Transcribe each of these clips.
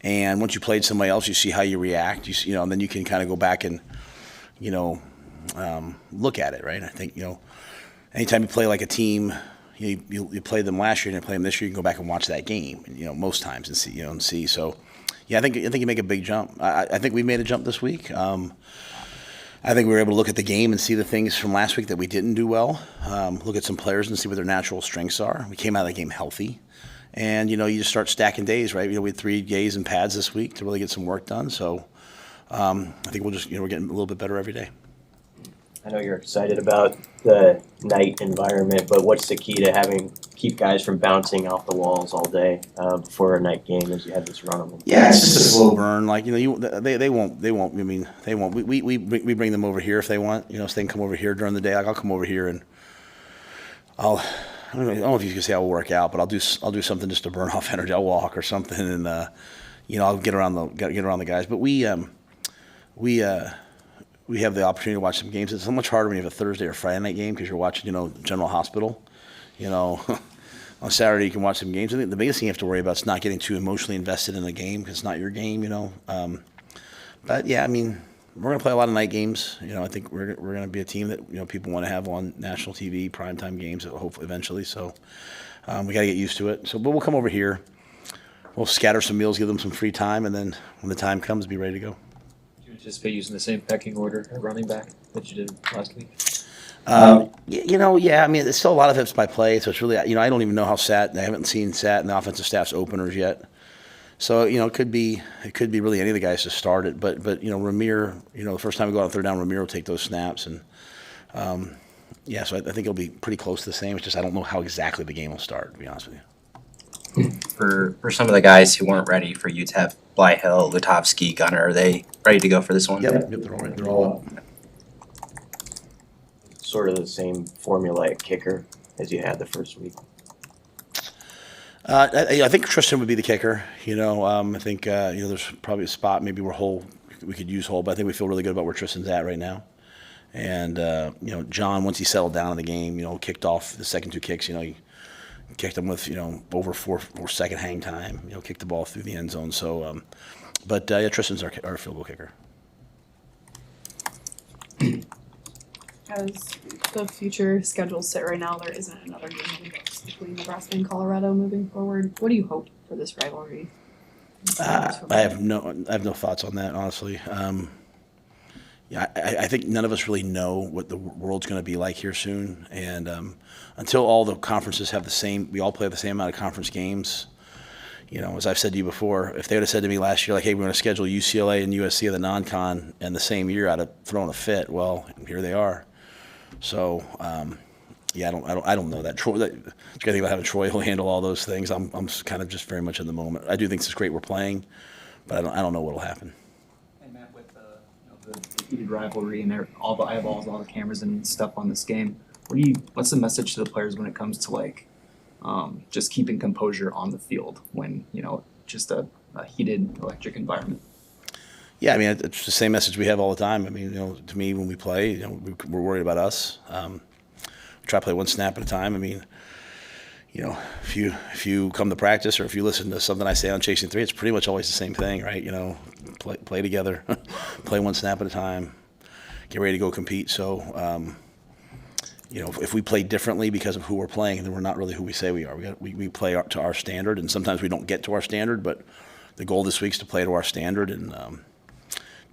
And once you played somebody else, you see how you react. And then you can kind of go back and look at it, right? I think anytime you play like a team, you played them last year and you play them this year, you can go back and watch that game, most times and see. So, yeah, I think you make a big jump. I think we made a jump this week. I think we were able to look at the game and see the things from last week that we didn't do well. Look at some players and see what their natural strengths are. We came out of that game healthy. And, you just start stacking days, right? We had 3 days and pads this week to really get some work done. So I think we're getting a little bit better every day. I know you're excited about the night environment, but what's the key to keep guys from bouncing off the walls all day before a night game as you have this run on them? Yeah, it's just a slow burn. Like they won't. I mean, they won't. We bring them over here if they want. So they can come over here during the day. Like I'll come over here and I don't know if you can say I'll work out, but I'll do something just to burn off energy. I'll walk or something, and I'll get around the guys. But we have the opportunity to watch some games. It's so much harder when you have a Thursday or Friday night game because you're watching, General Hospital. On Saturday you can watch some games. I think the biggest thing you have to worry about is not getting too emotionally invested in a game because it's not your game, But yeah, I mean, we're going to play a lot of night games. I think we're going to be a team that people want to have on national TV, primetime games, hopefully eventually. So we got to get used to it. But we'll come over here. We'll scatter some meals, give them some free time, and then when the time comes, be ready to go. Anticipate using the same pecking order at running back that you did last week? Yeah. I mean, it's still a lot of it's by play, so it's really, I don't even know how I haven't seen Sat and the offensive staff's openers yet. So, it could be really any of the guys to start it. But Ramir, the first time we go out on third down, Ramir will take those snaps. And, so I think it'll be pretty close to the same. It's just I don't know how exactly the game will start, to be honest with you. For some of the guys who weren't ready for UTEP, Blyhill, Lutovsky, Gunner, are they ready to go for this one? Yep, they're all up. Sort of the same formulaic kicker as you had the first week. I think Tristan would be the kicker. I think there's probably a spot maybe where we could use Hull, but I think we feel really good about where Tristan's at right now. And John, once he settled down in the game, kicked off the second 2 kicks. He kicked them with over 4-second hang time. Kicked the ball through the end zone. So, Tristan's our field goal kicker. As the future schedules sit right now, there isn't another game between Nebraska and Colorado moving forward. What do you hope for this rivalry? I have no thoughts on that, honestly. I think none of us really know what the world's going to be like here soon, and until all the conferences have we all play the same amount of conference games. As I've said to you before, if they would have said to me last year, like, hey, we're going to schedule UCLA and USC of the non-con in the same year, I'd have thrown a fit. Well, here they are. So, I don't know that. Troy, the good thing about having Troy, he'll handle all those things. I'm kind of just very much in the moment. I do think it's great we're playing, but I don't know what'll happen. And Matt, with the heated rivalry and all the eyeballs, all the cameras and stuff on this game, what's the message to the players when it comes to just keeping composure on the field when just a heated electric environment? Yeah, I mean, it's the same message we have all the time. I mean, to me, when we play, we're worried about us. We try to play one snap at a time. I mean, if you come to practice or if you listen to something I say on Chasing Three, it's pretty much always the same thing, right? Play together, play one snap at a time, get ready to go compete. So, if we play differently because of who we're playing, then we're not really who we say we are. We play to our standard, and sometimes we don't get to our standard, but the goal this week is to play to our standard, and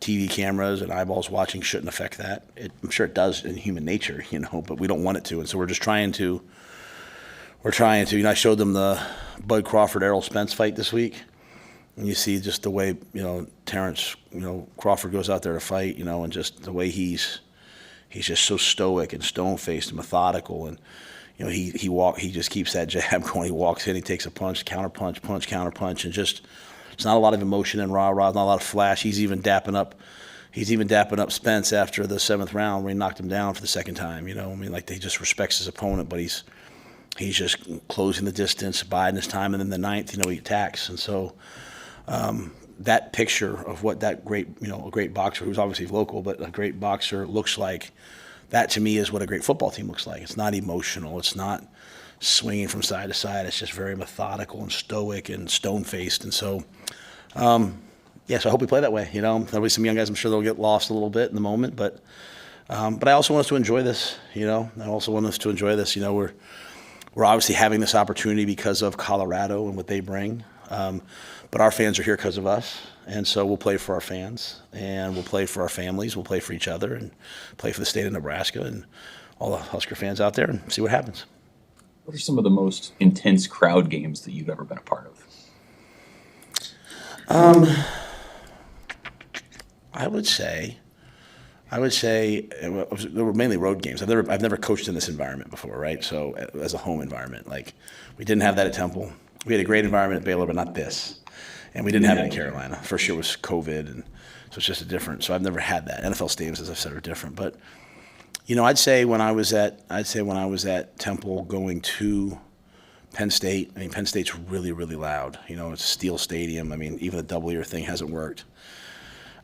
TV cameras and eyeballs watching shouldn't affect that. I'm sure it does in human nature, but we don't want it to. And so we're trying to, I showed them the Bud Crawford, Errol Spence fight this week. And you see just the way, Terrence, Crawford goes out there to fight, and just the way he's just so stoic and stone-faced and methodical. And, he just keeps that jab going. He walks in, he takes a punch, counter punch, and just, it's not a lot of emotion and rah-rah, not a lot of flash. He's even dapping up Spence after the 7th round where he knocked him down for the second time. He just respects his opponent, but he's just closing the distance, biding his time, and then the 9th, he attacks. And so that picture of what that great, a great boxer who's obviously local, but a great boxer looks like, that to me is what a great football team looks like. It's not emotional. It's not swinging from side to side. It's just very methodical and stoic and stone-faced. And so Yeah, so I hope we play that way. You know, there'll be some young guys. I'm sure they'll get lost a little bit in the moment, but I also want us to enjoy this. You know, I also want us to enjoy this. You know, we're obviously having this opportunity because of Colorado and what they bring, but our fans are here because of us, and so we'll play for our fans, and we'll play for our families, we'll play for each other, and play for the state of Nebraska and all the Husker fans out there, and see what happens. What are some of the most intense crowd games that you've ever been a part of? I would say there were mainly road games. I've never coached in this environment before, right? So as a home environment, like we didn't have that at Temple. We had a great environment at Baylor, but not this. And we didn't have it in Carolina. First year was COVID, and so it's just a different. So I've never had that. NFL stadiums, as I've said, are different. But you know, I'd say when I was at Temple going to Penn State. I mean, Penn State's really, really loud. You know, it's a steel stadium. I mean, even the double-ear thing hasn't worked.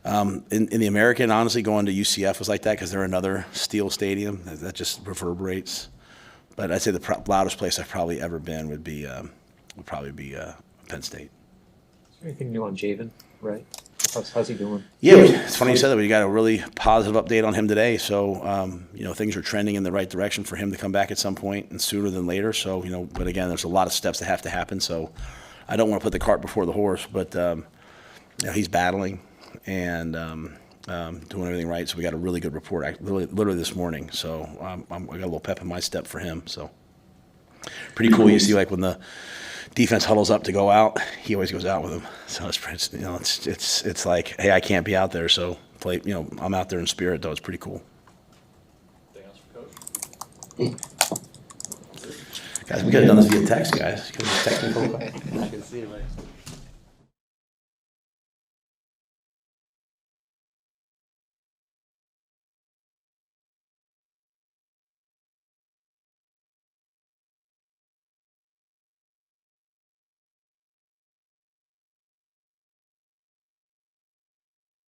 In the American, honestly, going to UCF was like that because they're another steel stadium that just reverberates. But I'd say the loudest place I've probably ever been would probably be Penn State. Is there anything new on Javen, right? How's he doing? Yeah, it's funny you said that. We got a really positive update on him today. So, you know, things are trending in the right direction for him to come back at some point and sooner than later. So, you know, but again, there's a lot of steps that have to happen. So I don't want to put the cart before the horse, but, you know, he's battling and doing everything right. So we got a really good report literally this morning. So I got a little pep in my step for him. So pretty cool. You see, like when the defense huddles up to go out, he always goes out with them. So it's you know, it's like, hey, I can't be out there, so play. You know, I'm out there in spirit, though. It's pretty cool. Anything else for Coach? Guys, we could have done this via text, guys. Could have just texted me. I can see it, right?